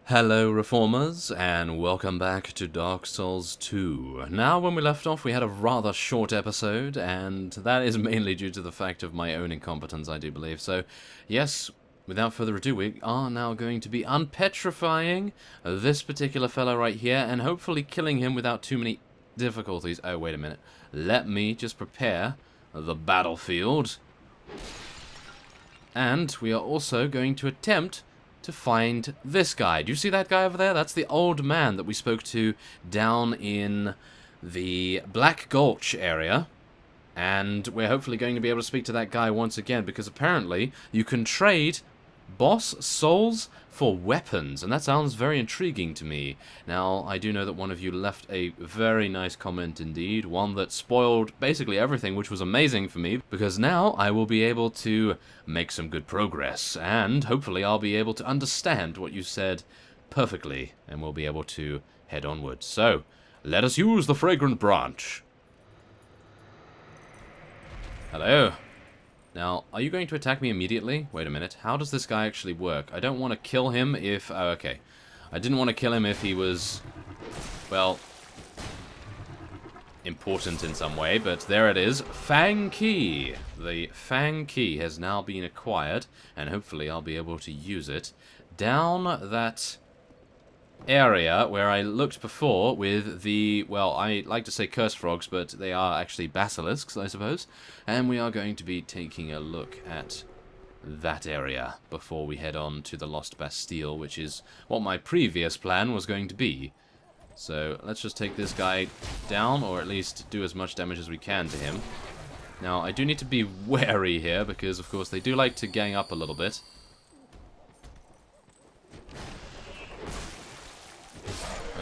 Hello Reformers, and welcome back to Dark Souls 2. Now, when we left off, we had a rather short episode, and that is mainly due to the fact of my own incompetence, I do believe. So, yes, without further ado, we are now going to be unpetrifying this particular fellow right here, and hopefully killing him without too many difficulties. Oh, wait a minute. Let me just prepare the battlefield. And we are also going to attempt to find this guy. Do you see that guy over there? That's the old man that we spoke to down in the Black Gulch area. And we're hopefully going to be able to speak to that guy once again, because apparently you can trade boss souls for weapons, and that sounds very intriguing to me. Now, I do know that one of you left a very nice comment indeed, one that spoiled basically everything, which was amazing for me, because now I will be able to make some good progress, and hopefully I'll be able to understand what you said perfectly, and we'll be able to head onward. So, let us use the fragrant branch. Hello. Now, are you going to attack me immediately? Wait a minute. How does this guy actually work? I don't want to kill him if... Oh, okay. I didn't want to kill him if he was, well, important in some way, but there it is. Fang Key. The Fang Key has now been acquired, and hopefully I'll be able to use it down that area where I looked before with the, well, I like to say cursed frogs, but they are actually basilisks, I suppose. And we are going to be taking a look at that area before we head on to the Lost Bastille, which is what my previous plan was going to be. So let's just take this guy down, or at least do as much damage as we can to him. Now, I do need to be wary here, because of course they do like to gang up a little bit.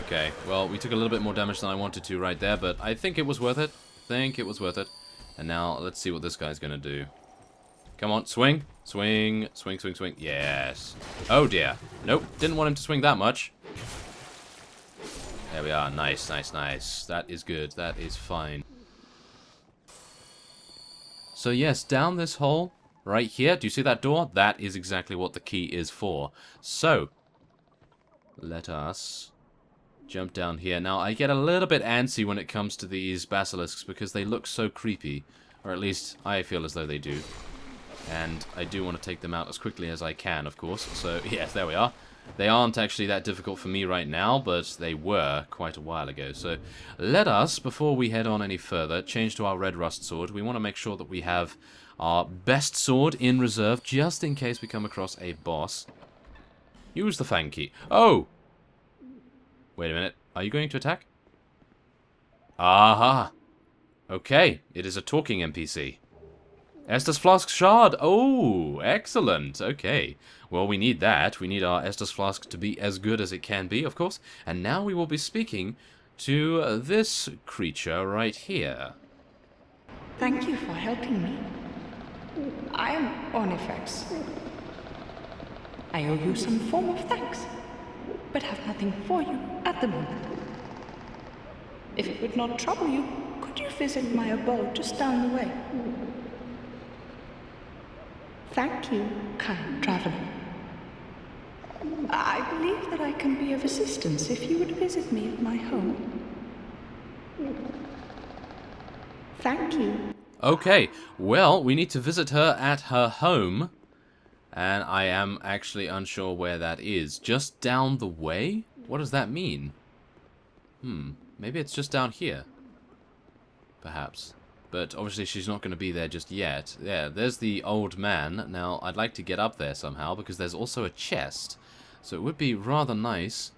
Okay, well, we took a little bit more damage than I wanted to right there, but I think it was worth it. And now, let's see what this guy's gonna do. Come on, swing. Swing, swing, swing, swing. Yes. Oh, dear. Nope, didn't want him to swing that much. There we are. Nice, nice, nice. That is good. That is fine. So, yes, down this hole, right here. Do you see that door? That is exactly what the key is for. So, let us jump down here. Now, I get a little bit antsy when it comes to these basilisks because they look so creepy. Or at least, I feel as though they do. And I do want to take them out as quickly as I can, of course. So, yes, there we are. They aren't actually that difficult for me right now, but they were quite a while ago. So, let us, before we head on any further, change to our red rust sword. We want to make sure that we have our best sword in reserve, just in case we come across a boss. Use the Fang Key. Oh! Wait a minute. Are you going to attack? Aha! Okay, it is a talking NPC. Estus Flask Shard! Oh, excellent! Okay. Well, we need that. We need our Estus Flask to be as good as it can be, of course. And now we will be speaking to this creature right here. Thank you for helping me. I am Ornifex. I owe you some form of thanks, but have nothing for you at the moment. If it would not trouble you, could you visit my abode just down the way? Thank you, kind traveler. I believe that I can be of assistance if you would visit me at my home. Thank you. Okay, well, we need to visit her at her home. And I am actually unsure where that is. Just down the way? What does that mean? Maybe it's just down here. Perhaps. But obviously she's not going to be there just yet. Yeah, there's the old man. Now, I'd like to get up there somehow, because there's also a chest. So it would be rather nice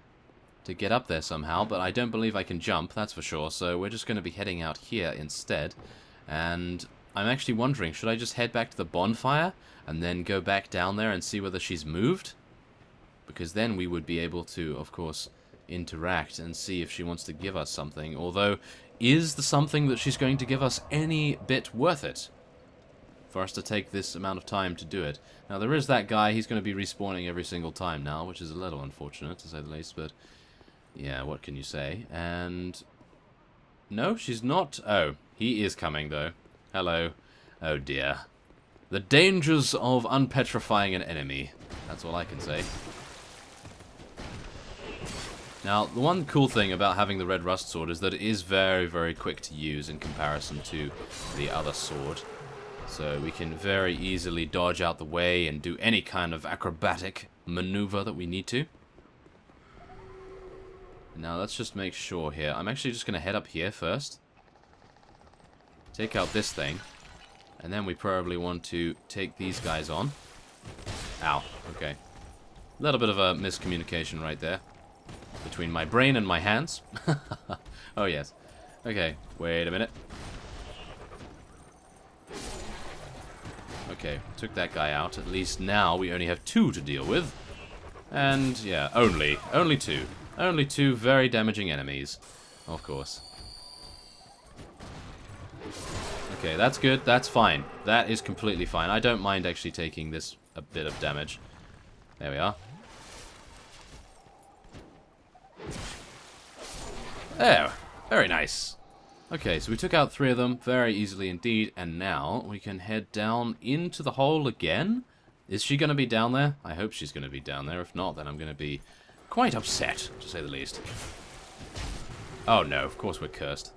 to get up there somehow, but I don't believe I can jump, that's for sure. So we're just going to be heading out here instead. And I'm actually wondering, should I just head back to the bonfire and then go back down there and see whether she's moved? Because then we would be able to, of course, interact and see if she wants to give us something. Although, is the something that she's going to give us any bit worth it for us to take this amount of time to do it? Now, there is that guy. He's going to be respawning every single time now, which is a little unfortunate, to say the least. But, yeah, what can you say? And no, she's not. Oh, he is coming, though. Hello. Oh, dear. The dangers of unpetrifying an enemy. That's all I can say. Now, the one cool thing about having the red rust sword is that it is very, very quick to use in comparison to the other sword. So we can very easily dodge out the way and do any kind of acrobatic maneuver that we need to. Now, let's just make sure here. I'm actually just going to head up here first. Take out this thing. And then we probably want to take these guys on. Ow. Okay. A little bit of a miscommunication right there. Between my brain and my hands. Oh, yes. Okay. Wait a minute. Okay. Took that guy out. At least now we only have 2 to deal with. And, yeah, only 2. Only 2 very damaging enemies. Of course. Okay, that's good. That's fine. That is completely fine. I don't mind actually taking this a bit of damage. There we are. There. Very nice. Okay, so we took out 3 of them very easily indeed. And now we can head down into the hole again. Is she going to be down there? I hope she's going to be down there. If not, then I'm going to be quite upset, to say the least. Oh no, of course we're cursed.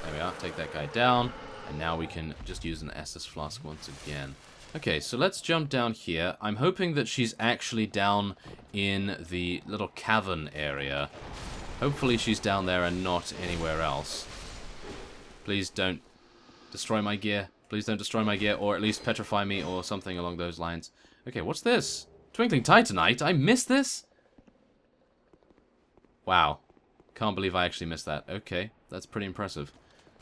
There we are, take that guy down. And now we can just use an Estus flask once again. Okay, so let's jump down here. I'm hoping that she's actually down in the little cavern area. Hopefully she's down there and not anywhere else. Please don't destroy my gear. Please don't destroy my gear, or at least petrify me, or something along those lines. Okay, what's this? Twinkling Titanite? I missed this? Wow. Can't believe I actually missed that. Okay, that's pretty impressive.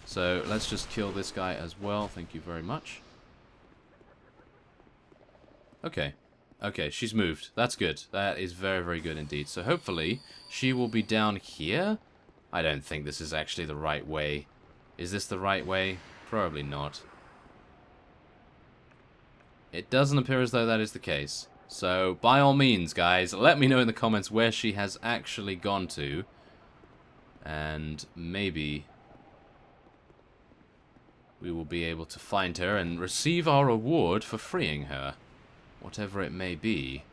So, let's just kill this guy as well. Thank you very much. Okay. Okay, she's moved. That's good. That is very, very good indeed. So, hopefully, she will be down here. I don't think this is actually the right way. Is this the right way? Probably not. It doesn't appear as though that is the case. So, by all means, guys, let me know in the comments where she has actually gone to. And maybe we will be able to find her and receive our reward for freeing her. Whatever it may be.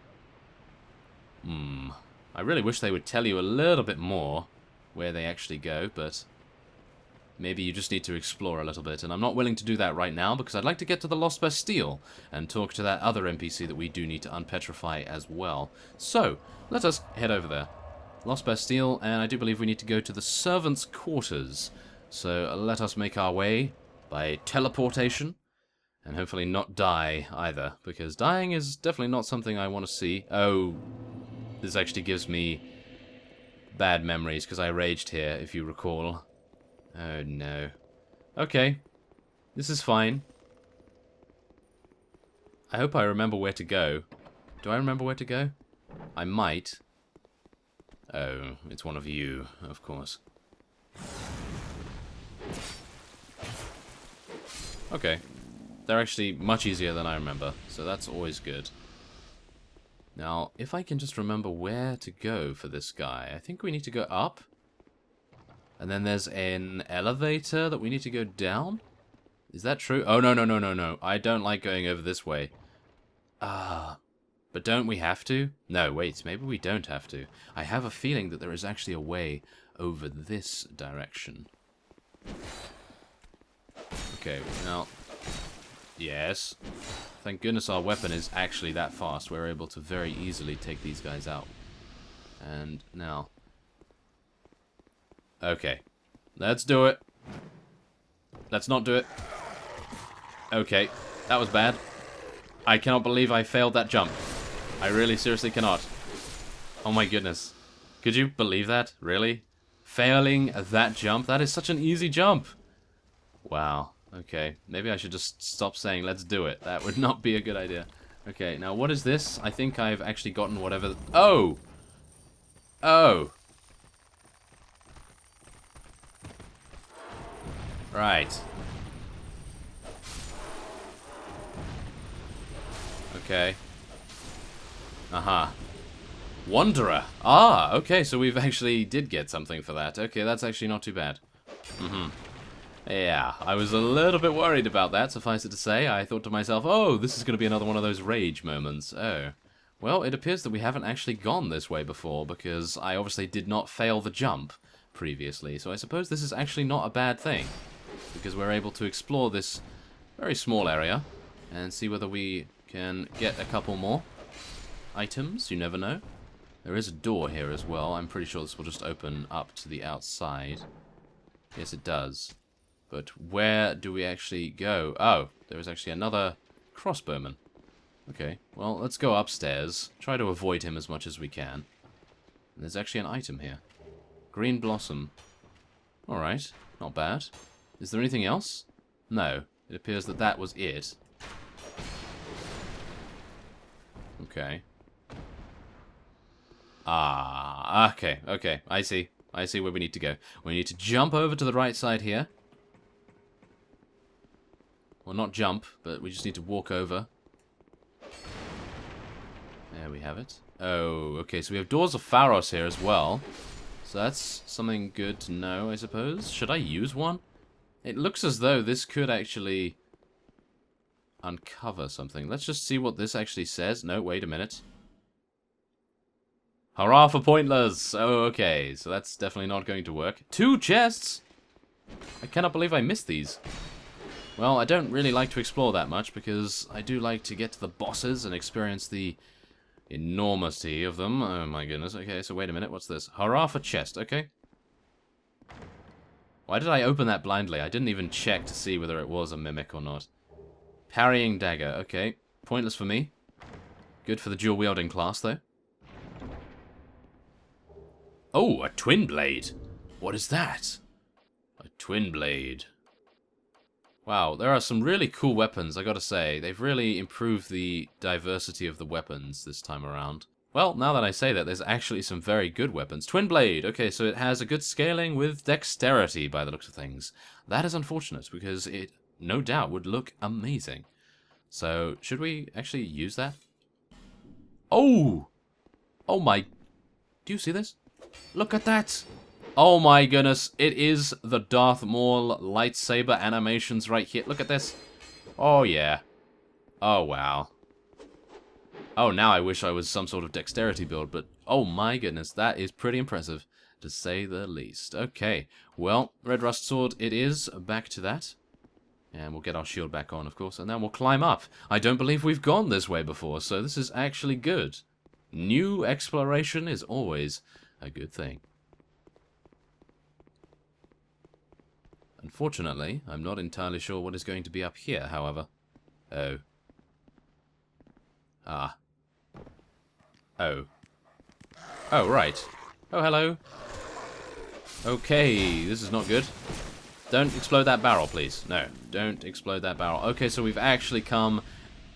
I really wish they would tell you a little bit more where they actually go, but maybe you just need to explore a little bit, and I'm not willing to do that right now because I'd like to get to the Lost Bastille and talk to that other NPC that we do need to unpetrify as well. So, let us head over there. Lost Bastille, and I do believe we need to go to the servants' quarters. So, let us make our way by teleportation, and hopefully not die either, because dying is definitely not something I want to see. Oh, this actually gives me bad memories because I raged here, if you recall. Oh no. Okay. This is fine. I hope I remember where to go. Do I remember where to go? I might. Oh, it's one of you, of course. Okay. They're actually much easier than I remember, so that's always good. Now, if I can just remember where to go for this guy, I think we need to go up. And then there's an elevator that we need to go down? Is that true? Oh, no. I don't like going over this way. But don't we have to? No, wait, maybe we don't have to. I have a feeling that there is actually a way over this direction. Okay, now... Yes. Thank goodness our weapon is actually that fast. We're able to very easily take these guys out. And now... Okay. Let's do it. Let's not do it. Okay. That was bad. I cannot believe I failed that jump. I really seriously cannot. Oh my goodness. Could you believe that? Really? Failing that jump? That is such an easy jump. Wow. Okay. Maybe I should just stop saying let's do it. That would not be a good idea. Okay. Now what is this? I think I've actually gotten whatever... Oh! Oh! Right. Okay. Aha. Wanderer. Ah, okay, so we've actually did get something for that. Okay, that's actually not too bad. Yeah, I was a little bit worried about that, suffice it to say. I thought to myself, oh, this is going to be another one of those rage moments. Oh. Well, it appears that we haven't actually gone this way before, because I obviously did not fail the jump previously. So I suppose this is actually not a bad thing, because we're able to explore this very small area and see whether we can get a couple more items. You never know. There is a door here as well. I'm pretty sure this will just open up to the outside. Yes, it does. But where do we actually go? Oh, there is actually another crossbowman. Okay, well, let's go upstairs. Try to avoid him as much as we can. And there's actually an item here. Green blossom. Alright, not bad. Is there anything else? No. It appears that that was it. Okay. Ah, okay, okay. I see. I see where we need to go. We need to jump over to the right side here. Well, not jump, but we just need to walk over. There we have it. Oh, okay, so we have Doors of Pharos here as well. So that's something good to know, I suppose. Should I use one? It looks as though this could actually uncover something. Let's just see what this actually says. No, wait a minute. Hurrah for pointless! Oh, okay, so that's definitely not going to work. 2 chests! I cannot believe I missed these. Well, I don't really like to explore that much, because I do like to get to the bosses and experience the enormity of them. Oh my goodness. Okay, so wait a minute. What's this? Hurrah for chest. Okay. Why did I open that blindly? I didn't even check to see whether it was a mimic or not. Parrying dagger. Okay. Pointless for me. Good for the dual-wielding class, though. Oh, a twin blade. What is that? A twin blade. Wow, there are some really cool weapons, I gotta say. They've really improved the diversity of the weapons this time around. Well, now that I say that, there's actually some very good weapons. Twin blade. Okay, so it has a good scaling with dexterity by the looks of things. That is unfortunate, because it, no doubt, would look amazing. So, should we actually use that? Oh! Oh my... Do you see this? Look at that! Oh my goodness, it is the Darth Maul lightsaber animations right here. Look at this. Oh yeah. Oh wow. Oh, now I wish I was some sort of dexterity build, but oh my goodness, that is pretty impressive, to say the least. Okay, well, Red Rust Sword it is. Back to that. And we'll get our shield back on, of course, and then we'll climb up. I don't believe we've gone this way before, so this is actually good. New exploration is always a good thing. Unfortunately, I'm not entirely sure what is going to be up here, however. Oh. Ah. Oh. Oh, right. Oh, hello. Okay, this is not good. Don't explode that barrel, please. No, don't explode that barrel. Okay, so we've actually come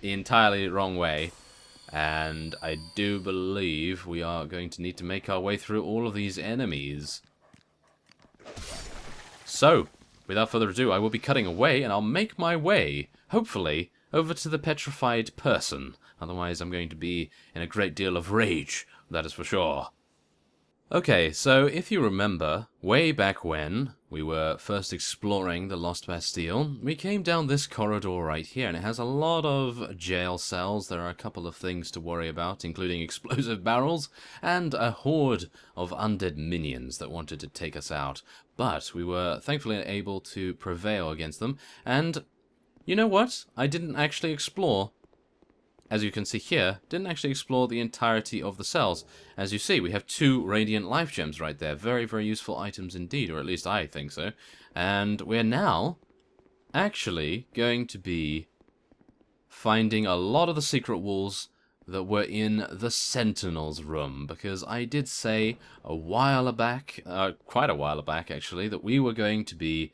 the entirely wrong way. And I do believe we are going to need to make our way through all of these enemies. So, without further ado, I will be cutting away, and I'll make my way, hopefully, over to the petrified person. Otherwise, I'm going to be in a great deal of rage, that is for sure. Okay, so if you remember, way back when we were first exploring the Lost Bastille, we came down this corridor right here, and it has a lot of jail cells. There are a couple of things to worry about, including explosive barrels, and a horde of undead minions that wanted to take us out. But we were thankfully able to prevail against them, and you know what? I didn't actually explore, as you can see here, didn't actually explore the entirety of the cells. As you see, we have 2 radiant life gems right there. Very, very useful items indeed, or at least I think so. And we're now actually going to be finding a lot of the secret walls that were in the Sentinel's room, because I did say a while back, quite a while back actually, that we were going to be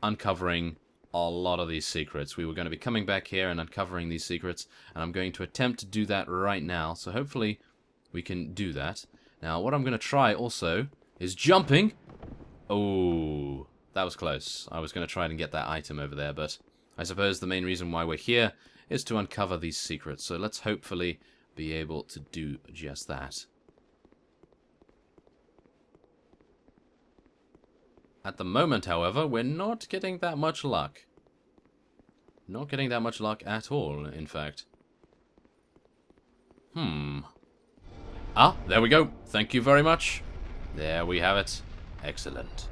uncovering a lot of these secrets. We were going to be coming back here and uncovering these secrets, and I'm going to attempt to do that right now, so hopefully we can do that. Now, what I'm going to try also is jumping. Oh, that was close. I was going to try and get that item over there, but I suppose the main reason why we're here is to uncover these secrets, so let's hopefully be able to do just that. At the moment, however, we're not getting that much luck. Not getting that much luck at all, in fact. Ah, there we go. Thank you very much. There we have it. Excellent.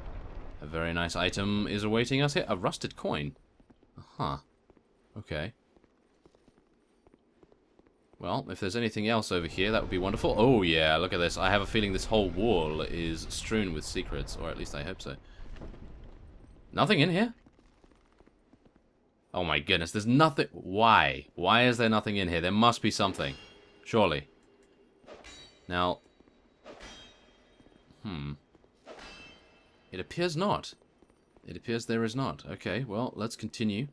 A very nice item is awaiting us here. A rusted coin. Huh. Okay. Well, if there's anything else over here, that would be wonderful. Oh, yeah, look at this. I have a feeling this whole wall is strewn with secrets, or at least I hope so. Nothing in here? Oh my goodness, there's nothing. Why? Why is there nothing in here? There must be something. Surely. Now. It appears not. It appears there is not. Okay, well, let's continue.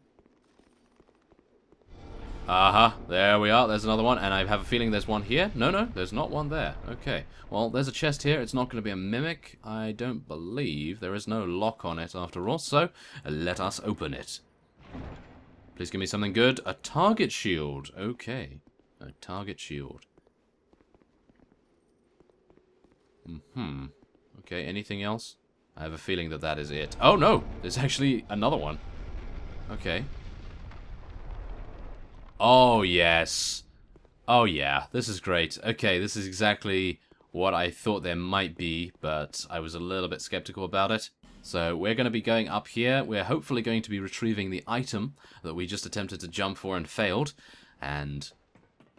Aha, there we are. There's another one, and I have a feeling there's one here. No, there's not one there. Okay, well, there's a chest here. It's not going to be a mimic. I don't believe. There is no lock on it after all, so let us open it. Please give me something good. A target shield. Okay, a target shield. Okay, anything else? I have a feeling that that is it. Oh, no! There's actually another one. Okay. Oh, yes. Oh, yeah. This is great. Okay, this is exactly what I thought there might be, but I was a little bit skeptical about it. So we're going to be going up here. We're hopefully going to be retrieving the item that we just attempted to jump for and failed. And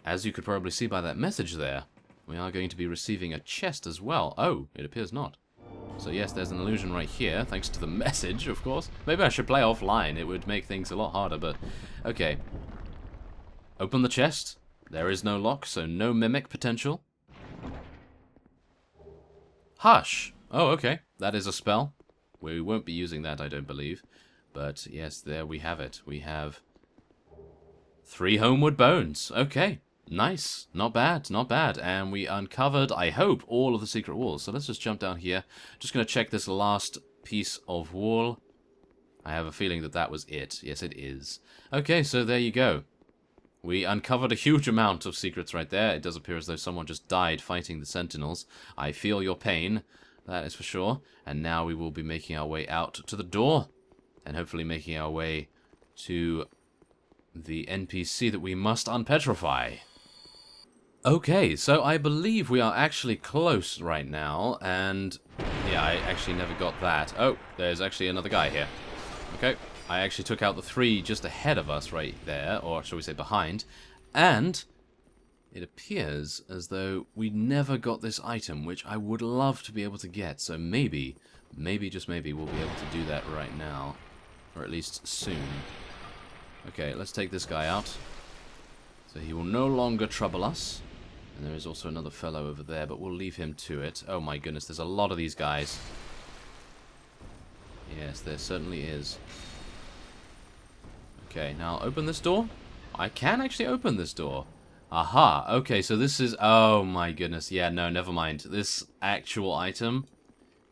as you could probably see by that message there, we are going to be receiving a chest as well. Oh, it appears not. So yes, there's an illusion right here, thanks to the message, of course. Maybe I should play offline. It would make things a lot harder, but okay. Open the chest. There is no lock, so no mimic potential. Hush! Oh, okay. That is a spell. We won't be using that, I don't believe. But yes, there we have it. We have 3 homeward bones. Okay. Nice. Not bad, not bad. And we uncovered, I hope, all of the secret walls. So let's just jump down here. Just going to check this last piece of wall. I have a feeling that that was it. Yes, it is. Okay, so there you go. We uncovered a huge amount of secrets right there. It does appear as though someone just died fighting the Sentinels. I feel your pain, that is for sure. And now we will be making our way out to the door. And hopefully making our way to the NPC that we must unpetrify. Okay, so I believe we are actually close right now. And yeah, I actually never got that. Oh, there's actually another guy here. Okay. I actually took out the 3 just ahead of us right there, or shall we say behind, and it appears as though we never got this item, which I would love to be able to get, so maybe, just maybe, we'll be able to do that right now, or at least soon. Okay, let's take this guy out, so he will no longer trouble us, and there is also another fellow over there, but we'll leave him to it. Oh my goodness, there's a lot of these guys. Yes, there certainly is. Okay, now open this door. I can actually open this door. Aha, okay, so this is... Oh my goodness, yeah, no, never mind. This actual item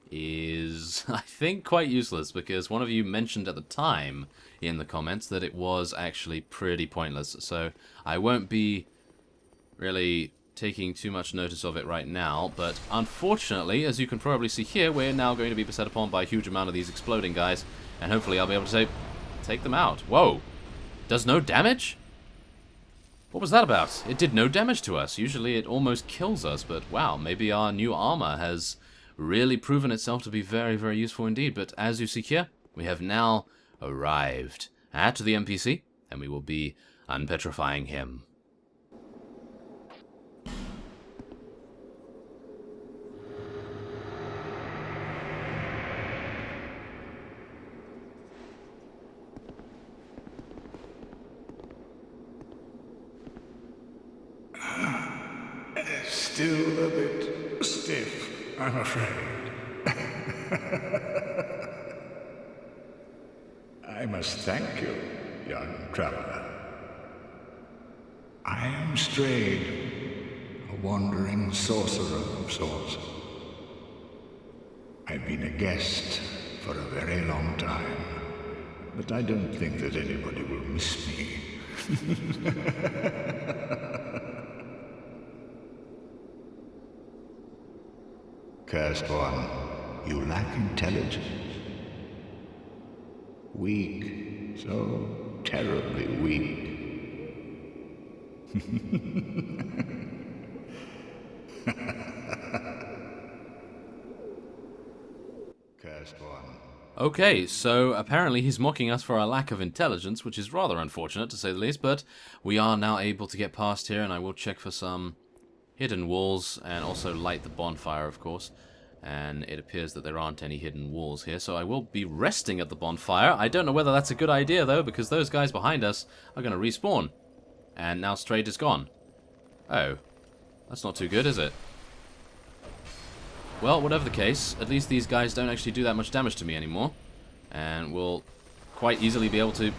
is, I think, quite useless, because one of you mentioned at the time in the comments that it was actually pretty pointless, so I won't be really taking too much notice of it right now, but unfortunately, as you can probably see here, we're now going to be beset upon by a huge amount of these exploding guys, and hopefully I'll be able to take them out. Whoa! Does no damage? What was that about? It did no damage to us. Usually it almost kills us, but wow, maybe our new armor has really proven itself to be very, very useful indeed. But as you see here, we have now arrived at the NPC, and we will be unpetrifying him. Still a bit stiff, I'm afraid. I must thank you, young traveler. I am Strayed, a wandering sorcerer of sorts. I've been a guest for a very long time, but I don't think that anybody will miss me. Cursed one, you lack intelligence. Weak, so terribly weak. one. Okay, so apparently he's mocking us for our lack of intelligence, which is rather unfortunate to say the least, but we are now able to get past here, and I will check for some hidden walls and also light the bonfire, of course. And it appears that there aren't any hidden walls here, so I will be resting at the bonfire. I don't know whether that's a good idea, though, because those guys behind us are going to respawn. And now Strayed is gone. Oh, that's not too good, is it? Well, whatever the case, at least these guys don't actually do that much damage to me anymore. And we'll quite easily be able to...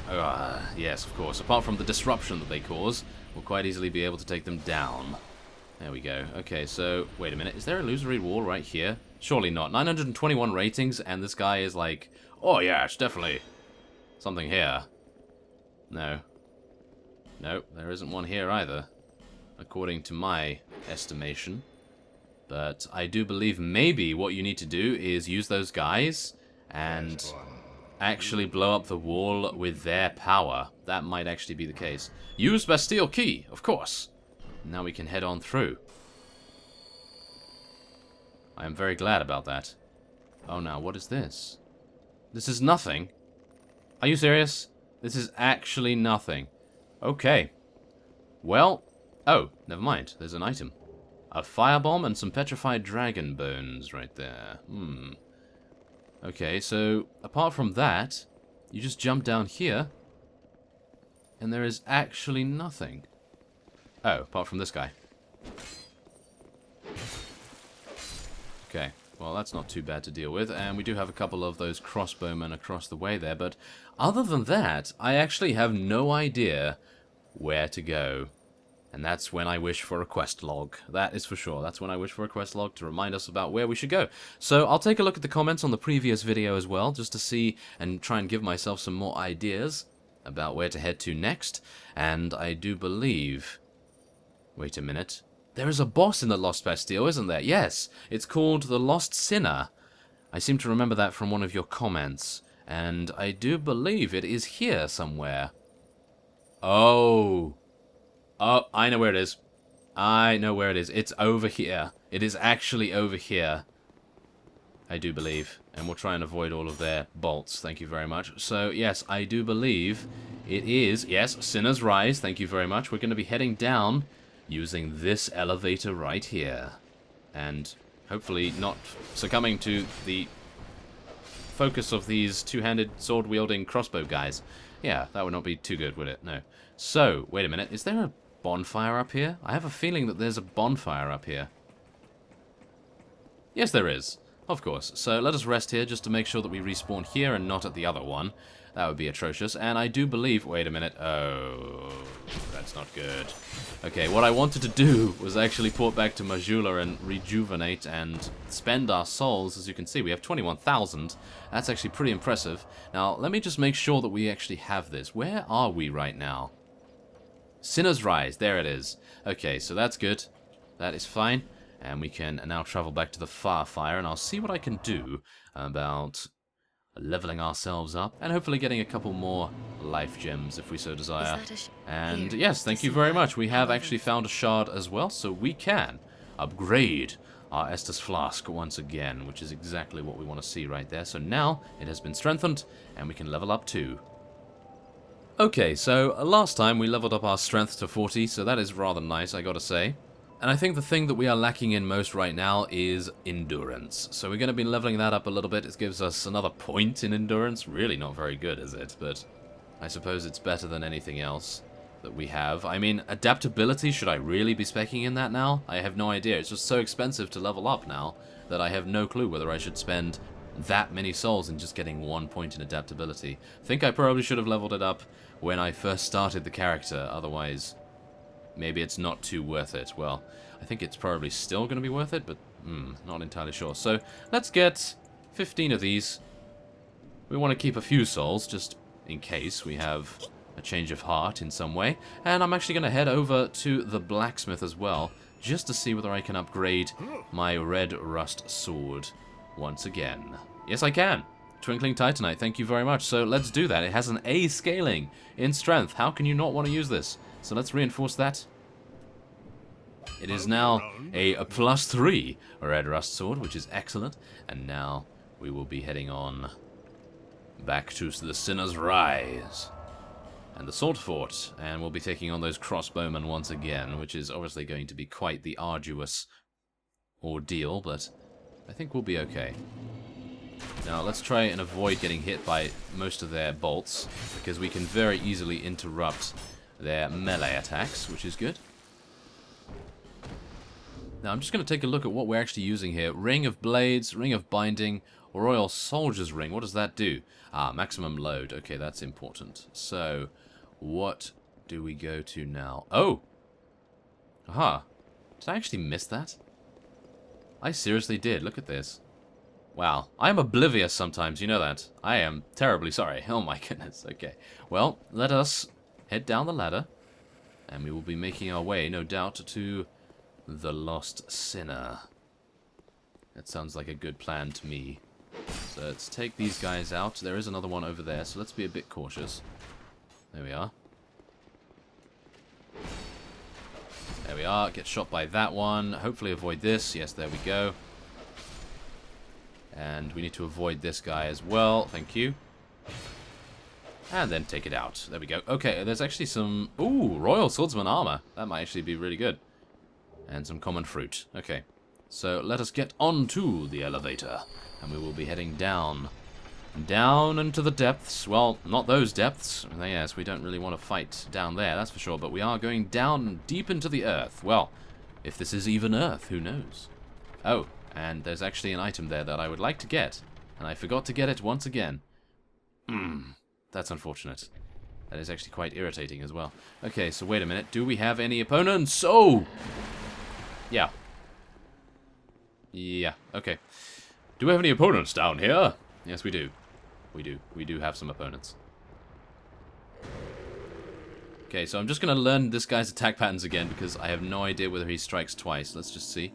yes, of course. Apart from the disruption that they cause, we'll quite easily be able to take them down. There we go. Okay, so, wait a minute. Is there an illusory wall right here? Surely not. 921 ratings, and this guy is like, oh yeah, it's definitely something here. No. No, there isn't one here either, according to my estimation. But I do believe maybe what you need to do is use those guys and actually blow up the wall with their power. That might actually be the case. Use Bastille Key, of course. Now we can head on through. I am very glad about that. Oh, now, what is this? This is nothing. Are you serious? This is actually nothing. Okay. Well, oh, never mind. There's an item. A firebomb and some petrified dragon bones right there. Okay, so apart from that, you just jump down here, and there is actually nothing. Oh, apart from this guy. Okay, well that's not too bad to deal with, and we do have a couple of those crossbowmen across the way there, but other than that, I actually have no idea where to go. And that's when I wish for a quest log. That is for sure. That's when I wish for a quest log to remind us about where we should go. So I'll take a look at the comments on the previous video as well, just to see and try and give myself some more ideas about where to head to next. And I do believe... Wait a minute. There is a boss in the Lost Bastille, isn't there? Yes, it's called the Lost Sinner. I seem to remember that from one of your comments. And I do believe it is here somewhere. Oh... Oh, I know where it is. I know where it is. It's over here. It is actually over here. I do believe. And we'll try and avoid all of their bolts. Thank you very much. So, yes, I do believe it is. Yes, Sinner's Rise. Thank you very much. We're going to be heading down using this elevator right here. And hopefully not succumbing to the focus of these two-handed sword-wielding crossbow guys. Yeah, that would not be too good, would it? No. So, wait a minute. Is there a bonfire up here? I have a feeling that there's a bonfire up here. Yes, there is. Of course. So let us rest here just to make sure that we respawn here and not at the other one. That would be atrocious. And I do believe... Wait a minute. Oh, that's not good. Okay, what I wanted to do was actually port back to Majula and rejuvenate and spend our souls. As you can see, we have 21,000. That's actually pretty impressive. Now, let me just make sure that we actually have this. Where are we right now? Sinner's Rise. There it is. Okay, so that's good. That is fine. And we can now travel back to the Firefire, and I'll see what I can do about leveling ourselves up, and hopefully getting a couple more life gems if we so desire. And yes, thank you very much. We have actually found a shard as well, so we can upgrade our Estus Flask once again, which is exactly what we want to see right there. So now it has been strengthened, and we can level up too. Okay, so last time we leveled up our strength to 40, so that is rather nice, I gotta say. And I think the thing that we are lacking in most right now is endurance. So we're going to be leveling that up a little bit. It gives us another point in endurance. Really not very good, is it? But I suppose it's better than anything else that we have. I mean, adaptability, should I really be speccing in that now? I have no idea. It's just so expensive to level up now that I have no clue whether I should spend that many souls in just getting 1 point in adaptability. I think I probably should have leveled it up when I first started the character, otherwise maybe it's not too worth it. Well, I think it's probably still going to be worth it, but not entirely sure. So let's get 15 of these. We want to keep a few souls, just in case we have a change of heart in some way. And I'm actually going to head over to the blacksmith as well, just to see whether I can upgrade my red rust sword once again. Yes, I can. Twinkling Titanite, thank you very much. So let's do that. It has an A scaling in strength. How can you not want to use this? So let's reinforce that. It is now a +3 red rust sword, which is excellent. And now we will be heading on back to the Sinner's Rise and the Sword Fort, and we'll be taking on those crossbowmen once again, which is obviously going to be quite the arduous ordeal, but I think we'll be okay. Now let's try and avoid getting hit by most of their bolts, because we can very easily interrupt their melee attacks, which is good. Now I'm just going to take a look at what we're actually using here. Ring of Blades, Ring of Binding, Royal Soldier's Ring. What does that do? Ah, maximum load. Okay, that's important. So, what do we go to now? Oh! Aha. Did I actually miss that? I seriously did. Look at this. Wow. I am oblivious sometimes, you know that. I am terribly sorry. Oh my goodness. Okay. Well, let us head down the ladder, and we will be making our way, no doubt, to the Lost Sinner. That sounds like a good plan to me. So let's take these guys out. There is another one over there, so let's be a bit cautious. There we are. There we are. Get shot by that one. Hopefully avoid this. Yes, there we go. And we need to avoid this guy as well. Thank you. And then take it out. There we go. Okay, there's actually some... Ooh, Royal Swordsman armor. That might actually be really good. And some common fruit. Okay. So let us get onto the elevator. And we will be heading down. Down into the depths. Well, not those depths. Yes, we don't really want to fight down there, that's for sure. But we are going down deep into the earth. Well, if this is even earth, who knows? Oh, and there's actually an item there that I would like to get. And I forgot to get it once again. That's unfortunate. That is actually quite irritating as well. Okay, so wait a minute. Do we have any opponents? Oh! Yeah. Yeah, okay. Do we have any opponents down here? Yes, we do. We do. We do have some opponents. Okay, so I'm just going to learn this guy's attack patterns again because I have no idea whether he strikes twice. Let's just see.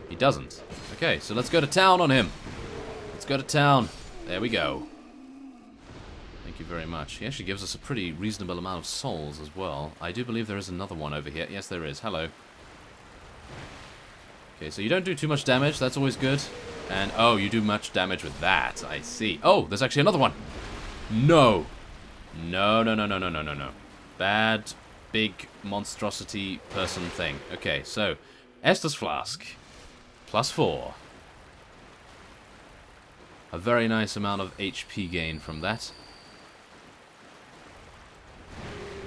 He doesn't. Okay, so let's go to town on him. Let's go to town. There we go. Thank you very much. He actually gives us a pretty reasonable amount of souls as well. I do believe there is another one over here. Yes, there is. Hello. Okay, so you don't do too much damage. That's always good. And, oh, you do much damage with that. I see. Oh, there's actually another one. No. No, no, no, no, no, no, no, no. Bad, big, monstrosity person thing. Okay, so, Estus Flask. +4. A very nice amount of HP gain from that.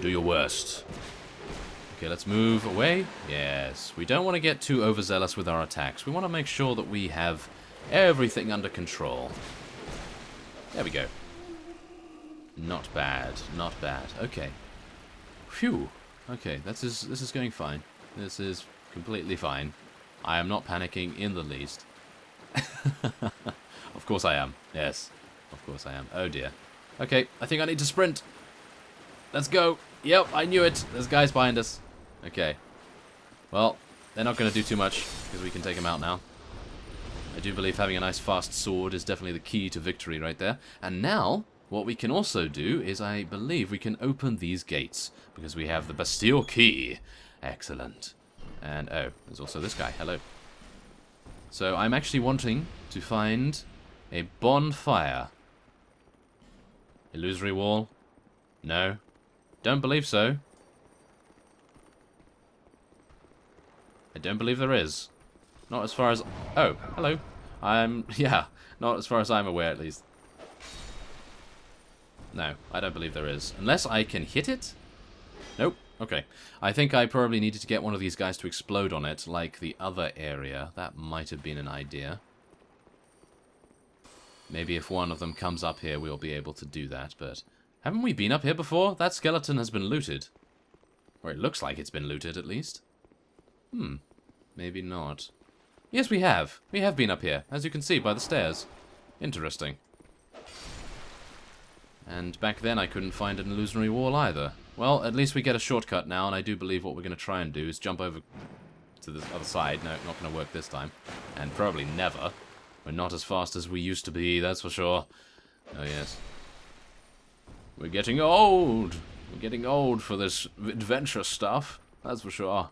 Do your worst. Okay, let's move away. Yes, we don't want to get too overzealous with our attacks. We want to make sure that we have everything under control. There we go. Not bad, not bad. Okay. Phew. Okay, this is going fine. This is completely fine. I am not panicking in the least. Of course I am. Yes, of course I am. Oh dear. Okay, I think I need to sprint. Let's go. Yep, I knew it. There's guys behind us. Okay. Well, they're not going to do too much, because we can take them out now. I do believe having a nice fast sword is definitely the key to victory right there. And now, what we can also do is, I believe, we can open these gates, because we have the Bastille key. Excellent. And, oh, there's also this guy. Hello. So, I'm actually wanting to find a bonfire. Illusory wall? No. Don't believe so. I don't believe there is. Not as far as... Oh, hello. Yeah, not as far as I'm aware, at least. No, I don't believe there is. Unless I can hit it? Nope. Okay. I think I probably needed to get one of these guys to explode on it, like the other area. That might have been an idea. Maybe if one of them comes up here, we'll be able to do that, but... Haven't we been up here before? That skeleton has been looted. Or it looks like it's been looted, at least. Maybe not. Yes, we have. We have been up here, as you can see by the stairs. Interesting. And back then I couldn't find an illusionary wall either. Well, at least we get a shortcut now, and I do believe what we're going to try and do is jump over to the other side. No, not going to work this time. And probably never. We're not as fast as we used to be, that's for sure. Oh, yes. We're getting old. We're getting old for this adventure stuff. That's for sure.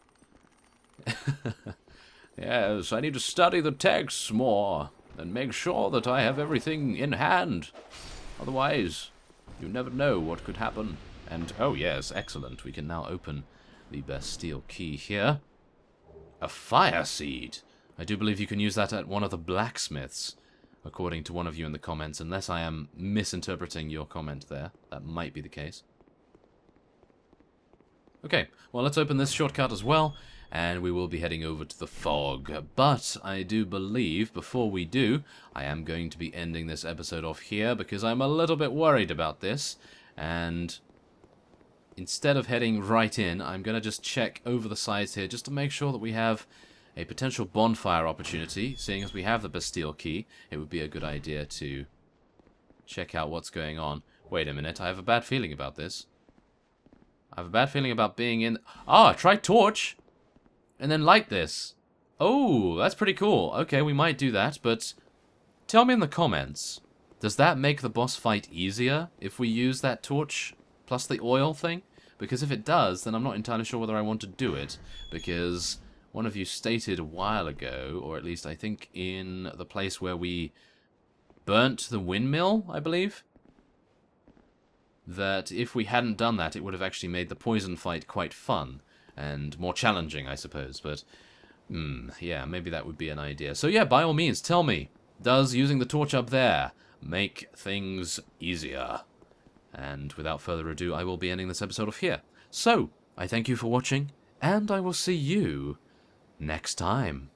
Yes, I need to study the texts more. and make sure that I have everything in hand. Otherwise, you never know what could happen. And, oh yes, excellent. We can now open the Bastille key here. A fire seed. I do believe you can use that at one of the blacksmiths, according to one of you in the comments, unless I am misinterpreting your comment there. That might be the case. Okay, well, let's open this shortcut as well, and we will be heading over to the fog. But I do believe, before we do, I am going to be ending this episode off here, because I'm a little bit worried about this, and instead of heading right in, I'm going to just check over the sides here, just to make sure that we have a potential bonfire opportunity. Seeing as we have the Bastille key, it would be a good idea to check out what's going on. Wait a minute, I have a bad feeling about this. I have a bad feeling about being in... Ah, try torch! And then light this. Oh, that's pretty cool. Okay, we might do that, but tell me in the comments, does that make the boss fight easier if we use that torch plus the oil thing? Because if it does, then I'm not entirely sure whether I want to do it, because one of you stated a while ago, or at least I think in the place where we burnt the windmill, I believe, that if we hadn't done that, it would have actually made the poison fight quite fun, and more challenging, I suppose, but, yeah, maybe that would be an idea. So yeah, by all means, tell me, does using the torch up there make things easier? And without further ado, I will be ending this episode off here. So, I thank you for watching, and I will see you next time.